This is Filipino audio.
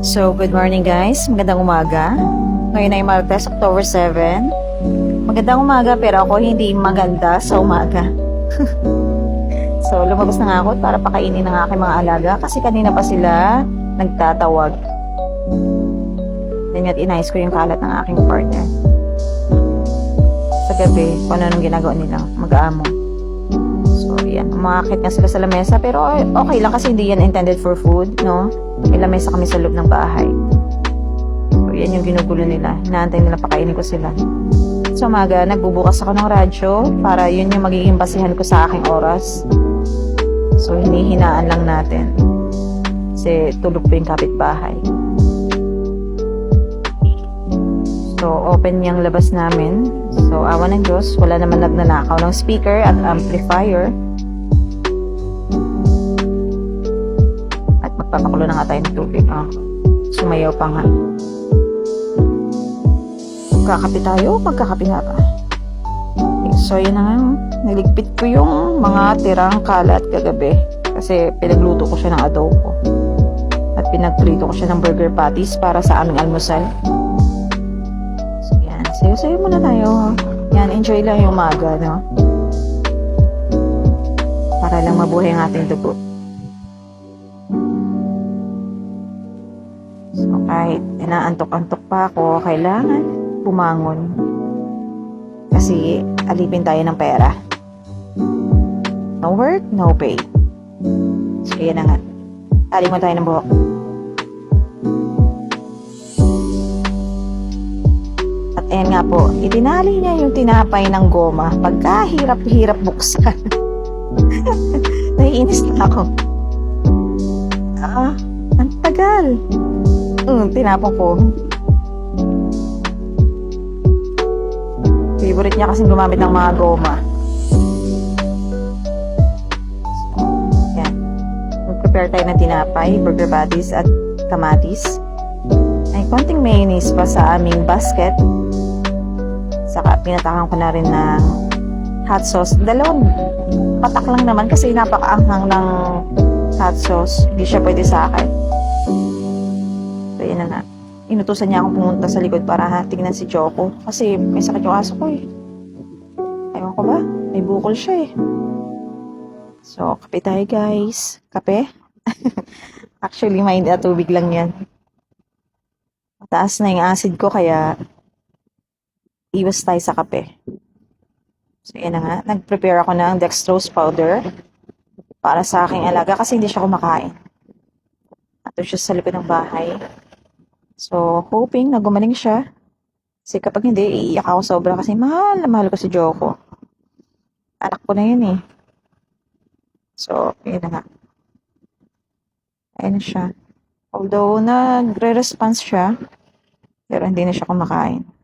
So, good morning guys. Magandang umaga. Ngayon ay Martes, October 7. Magandang umaga pero ako hindi maganda sa umaga. So, lumabas na nga ako para pakainin ng aking mga alaga kasi kanina pa sila nagtatawag. Then yun, inayos ko yung kalat ng aking partner. Sa gabi, kung ano nung ginagawa nila, mag-aamo. So, yan. Umakit nga sila sa lamesa pero okay lang kasi hindi yan intended for food, no? May lamesa kami sa loob ng bahay. So, yan yung ginugulo nila. Hinaantay nila pakainin ko sila. So, umaga, nagbubukas ako ng radyo para yun yung magiging basihan ko sa aking oras. So, hinihinaan lang natin. Kasi tulog po yung kapitbahay. So, open yung labas namin. So, awa ng Diyos, wala naman nagnanakaw ng speaker at amplifier. At magpapakulo na nga tayo ng tubig. Sumayaw pa nga. Magkakape tayo, magkakape nga pa. Okay, so, yun na nga. Niligpit ko yung mga tirang kalat kagabi. Kasi pinagluto ko siya ng adobo. At pinagprito ko siya ng burger patties para sa aming almusal. Sayo-sayo muna tayo. Yan, enjoy lang yung umaga, no? Para lang mabuhay ang ating dugo. So, kahit inaantok-antok pa ako, kailangan bumangon. Kasi, alipin tayo ng pera. No work, no pay. So, yan na nga. Tali mo tayo ng buhok. Ayan nga po, itinali niya yung tinapay ng goma. Pagkahirap-hirap buksan. Naiinis na ako. Ang tagal. Tinapon ko. Favorite niya kasing gumamit ng mga goma. Yan. Mag-prepare tayo ng tinapay, burger patties at kamatis. Ay, konting mayonnaise pa sa aming basket. Saka pinatakan ko na rin ng hot sauce. Dalawang patak lang naman kasi napakaanghang ng hot sauce. Hindi siya pwede sa akin. So, yun na nga. Inutusan niya akong pumunta sa likod para tingnan si Choco. Kasi may sakit yung aso ko eh. Ewan ko ba? May bukol siya eh. So, kape tayo guys. Kape? Actually, mainit na tubig lang yan. Mataas na yung acid ko kaya iwas tayo sa kape. So, yan na nga. Nag-prepare ako ng dextrose powder para sa aking alaga kasi hindi siya kumakain. Ato siya sa likod ng bahay. So, hoping na gumaling siya. Kasi kapag hindi, iiyak ako sobra kasi mahal na mahal ko si Joko. Anak ko na yun eh. So, yan na nga. Ayan na siya. Although, nagre-response siya, pero hindi na siya kumakain.